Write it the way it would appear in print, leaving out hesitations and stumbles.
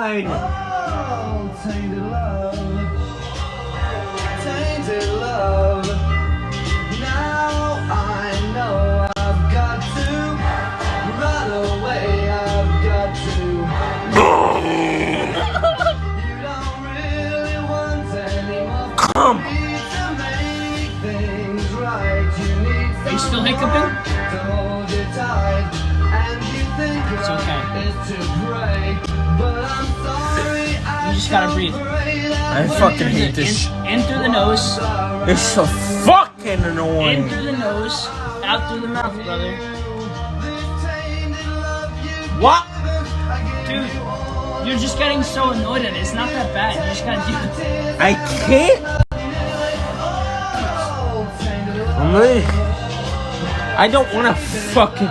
mine. Oh, tainted love. Tainted love. Now I know I've got to run away. I've got to. You don't really want any more Come. to make things right. You need Are you still hiccuping? to hold you tight, and you think It's okay. it's to pray, but I'm sorry. You just gotta breathe. I fucking hate this. In through the nose, It's so fucking in annoying. through the nose, out through the mouth, brother. What? Dude, you're just getting so annoyed at it. It's not that bad. You just gotta do it. I can't. I'm really. I don't want to fucking.